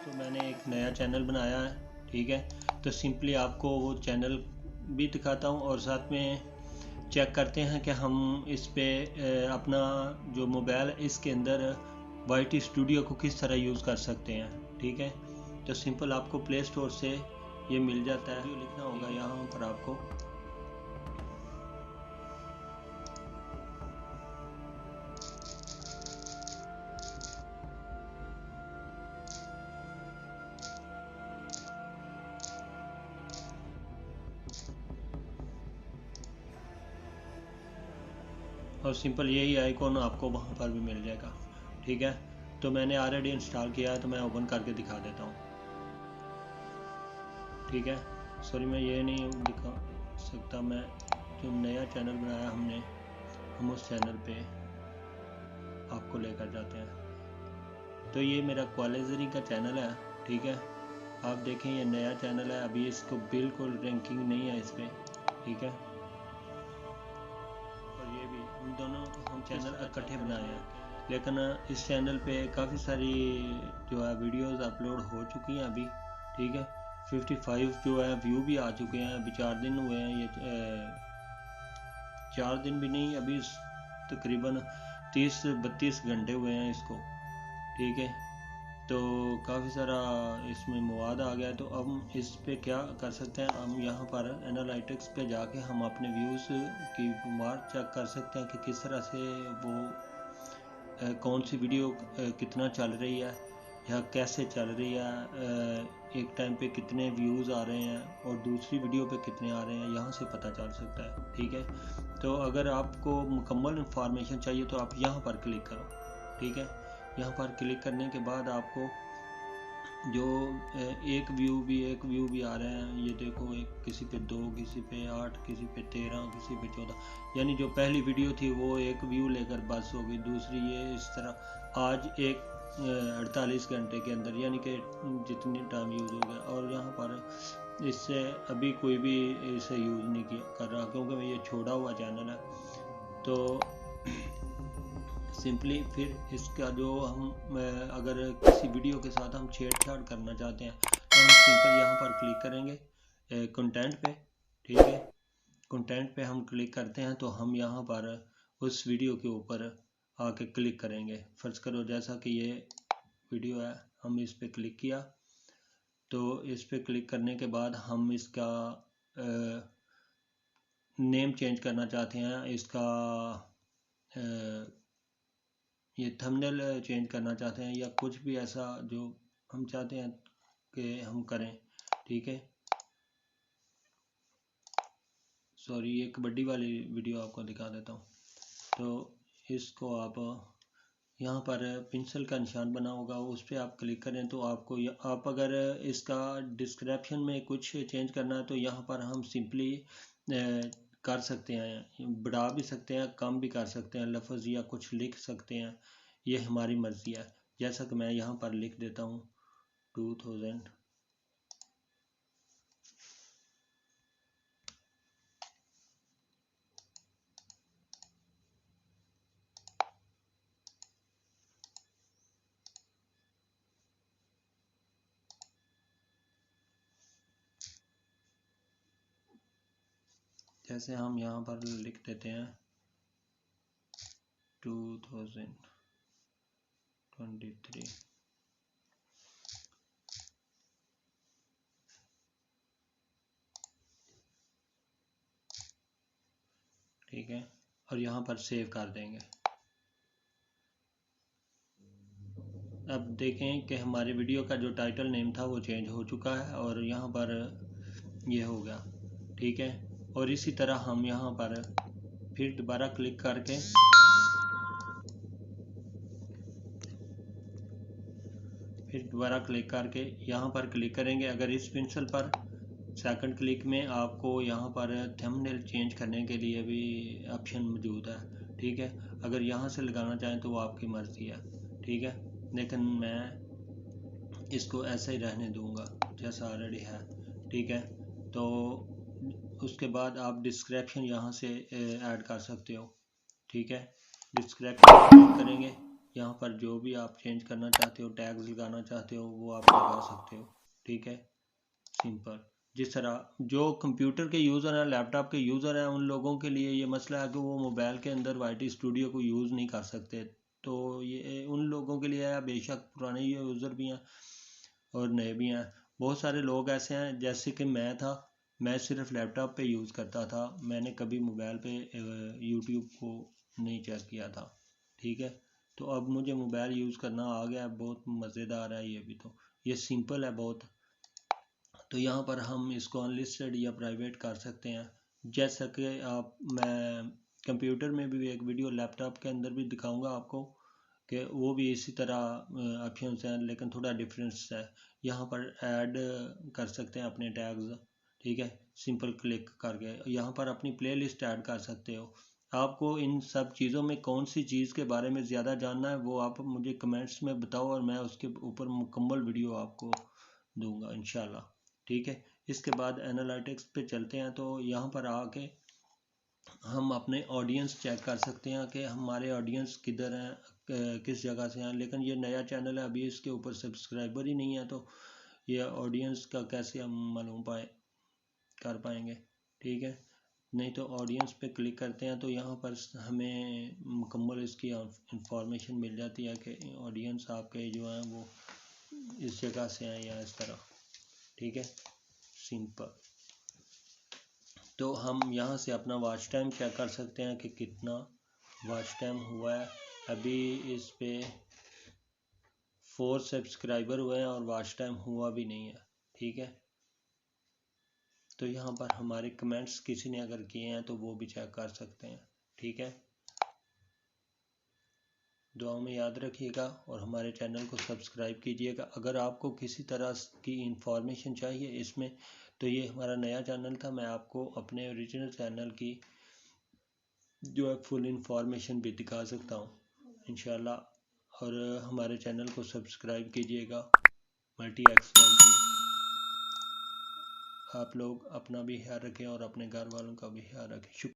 दोस्तों मैंने एक नया चैनल बनाया है, ठीक है। तो सिंपली आपको वो चैनल भी दिखाता हूँ और साथ में चेक करते हैं कि हम इस पे अपना जो मोबाइल है इसके अंदर YT स्टूडियो को किस तरह यूज़ कर सकते हैं, ठीक है। तो सिंपल आपको प्ले स्टोर से ये मिल जाता है, लिखना होगा यहाँ पर आपको। और सिंपल यही आइकॉन आपको वहाँ पर भी मिल जाएगा, ठीक है। तो मैंने ऑलरेडी इंस्टॉल किया है तो मैं ओपन करके दिखा देता हूँ, ठीक है। सॉरी मैं ये नहीं दिखा सकता, मैं जो नया चैनल बनाया हमने, हम उस चैनल पे आपको लेकर जाते हैं। तो ये मेरा क्वालिजरी का चैनल है, ठीक है। आप देखें ये नया चैनल है, अभी इसको बिल्कुल रैंकिंग नहीं है इस पर, ठीक है। और ये भी हम दोनों हम चैनल इकट्ठे बनाए हैं, लेकिन इस चैनल पे काफ़ी सारी जो है वीडियोस अपलोड हो चुकी हैं अभी, ठीक है। 55 जो है व्यू भी आ चुके हैं, अभी 4 दिन हुए हैं, ये 4 दिन भी नहीं, अभी तकरीबन 30-32 घंटे हुए हैं इसको, ठीक है। तो काफ़ी सारा इसमें मवाद आ गया है। तो अब इस पे क्या कर सकते हैं, हम यहाँ पर एनालिटिक्स पे जाके हम अपने व्यूज़ की मार्क चेक कर सकते हैं कि किस तरह से वो कौन सी वीडियो कितना चल रही है या कैसे चल रही है, एक टाइम पे कितने व्यूज़ आ रहे हैं और दूसरी वीडियो पे कितने आ रहे हैं, यहाँ से पता चल सकता है, ठीक है। तो अगर आपको मुकम्मल इंफॉर्मेशन चाहिए तो आप यहाँ पर क्लिक करो, ठीक है। यहाँ पर क्लिक करने के बाद आपको जो एक व्यू भी आ रहे हैं, ये देखो, एक किसी पे 2, किसी पे 8, किसी पे 13, किसी पे 14, यानी जो पहली वीडियो थी वो एक व्यू लेकर बस हो गई, दूसरी ये इस तरह आज एक 48 घंटे के अंदर, यानी कि जितनी टाइम यूज़ हो गया। और यहाँ पर इससे अभी कोई भी इसे यूज़ नहीं कर रहा, क्योंकि ये छोड़ा हुआ चैनल है। तो सिंपली फिर इसका जो हम अगर किसी वीडियो के साथ हम छेड़छाड़ करना चाहते हैं तो हम सिंपल यहाँ पर क्लिक करेंगे कंटेंट पे, ठीक है। कंटेंट पे हम क्लिक करते हैं तो हम यहाँ पर उस वीडियो के ऊपर आके क्लिक करेंगे। फर्ज करो जैसा कि ये वीडियो है, हम इस पे क्लिक किया, तो इस पे क्लिक करने के बाद हम इसका नेम चेंज करना चाहते हैं, इसका ये थंबनेल चेंज करना चाहते हैं या कुछ भी ऐसा जो हम चाहते हैं कि हम करें, ठीक है। सॉरी एक बड़ी वाली वीडियो आपको दिखा देता हूँ। तो इसको आप यहाँ पर पेंसिल का निशान बना होगा, उस पर आप क्लिक करें तो आपको आप अगर इसका डिस्क्रिप्शन में कुछ चेंज करना है तो यहाँ पर हम सिंपली कर सकते हैं, बढ़ा भी सकते हैं, कम भी कर सकते हैं, लफ्ज़ या कुछ लिख सकते हैं, ये हमारी मर्ज़ी है। जैसा कि मैं यहाँ पर लिख देता हूँ 2000, जैसे हम यहाँ पर लिख देते हैं 2023, ठीक है। और यहाँ पर सेव कर देंगे। अब देखें कि हमारे वीडियो का जो टाइटल नेम था वो चेंज हो चुका है और यहाँ पर ये हो गया, ठीक है। और इसी तरह हम यहाँ पर फिर दोबारा क्लिक करके यहाँ पर क्लिक करेंगे। अगर इस पेंसिल पर सेकंड क्लिक में आपको यहाँ पर थंबनेल चेंज करने के लिए भी ऑप्शन मौजूद है, ठीक है। अगर यहाँ से लगाना चाहें तो वो आपकी मर्ज़ी है, ठीक है। लेकिन मैं इसको ऐसे ही रहने दूंगा जैसा ऑलरेडी है, ठीक है। तो उसके बाद आप डिस्क्रिप्शन यहाँ से ऐड कर सकते हो, ठीक है। डिस्क्रिप्शन करेंगे यहाँ पर जो भी आप चेंज करना चाहते हो, टैग्स लगाना चाहते हो, वो आप लगा सकते हो। ठीक है, सिंपल। जिस तरह जो कंप्यूटर के यूज़र हैं, लैपटॉप के यूज़र हैं, उन लोगों के लिए ये मसला है कि वो मोबाइल के अंदर वाईटी स्टूडियो को यूज़ नहीं कर सकते। तो ये उन लोगों के लिए है, बेशक पुराने यूज़र भी हैं और नए भी हैं। बहुत सारे लोग ऐसे हैं, जैसे कि मैं था, मैं सिर्फ लैपटॉप पे यूज़ करता था, मैंने कभी मोबाइल पे यूट्यूब को नहीं चेक किया था। ठीक है, तो अब मुझे मोबाइल यूज़ करना आ गया, बहुत मज़ेदार है ये भी। तो ये सिंपल है बहुत। तो यहाँ पर हम इसको अनलिस्टेड या प्राइवेट कर सकते हैं। जैसा कि आप, मैं कंप्यूटर में भी एक वीडियो, लैपटॉप के अंदर भी दिखाऊंगा आपको कि वो भी इसी तरह ऑप्शंस हैं, लेकिन थोड़ा डिफरेंस है। यहाँ पर ऐड कर सकते हैं अपने टैग्स। ठीक है, सिंपल क्लिक करके यहाँ पर अपनी प्लेलिस्ट ऐड कर सकते हो। आपको इन सब चीज़ों में कौन सी चीज़ के बारे में ज़्यादा जानना है, वो आप मुझे कमेंट्स में बताओ और मैं उसके ऊपर मुकम्मल वीडियो आपको दूंगा इंशाल्लाह। ठीक है, इसके बाद एनालिटिक्स पे चलते हैं। तो यहाँ पर आके हम अपने ऑडियंस चेक कर सकते हैं कि हमारे ऑडियंस किधर हैं, किस जगह से हैं। लेकिन ये नया चैनल है, अभी इसके ऊपर सब्सक्राइबर ही नहीं है, तो ये ऑडियंस का कैसे हम मालूम कर पाएंगे। ठीक है, नहीं तो ऑडियंस पे क्लिक करते हैं तो यहाँ पर हमें मुकम्मल इसकी इंफॉर्मेशन मिल जाती है कि ऑडियंस आपके जो हैं वो इस जगह से हैं या इस तरह। ठीक है, सिंपल। तो हम यहाँ से अपना वॉच टाइम चेक कर सकते हैं कि कितना वॉच टाइम हुआ है। अभी इस पे 4 सब्सक्राइबर हुए हैं और वॉच टाइम हुआ भी नहीं है। ठीक है, तो यहाँ पर हमारे कमेंट्स किसी ने अगर किए हैं तो वो भी चेक कर सकते हैं। ठीक है, दुआ में याद रखिएगा और हमारे चैनल को सब्सक्राइब कीजिएगा। अगर आपको किसी तरह की इंफॉर्मेशन चाहिए इसमें, तो ये हमारा नया चैनल था, मैं आपको अपने ओरिजिनल चैनल की जो है फुल इंफॉर्मेशन भी दिखा सकता हूँ इंशाल्लाह। और हमारे चैनल को सब्सक्राइब कीजिएगा मल्टी एक्सपर्ट की। आप लोग अपना भी ख्याल रखें और अपने घर वालों का भी ख्याल रखें। शुक्रिया।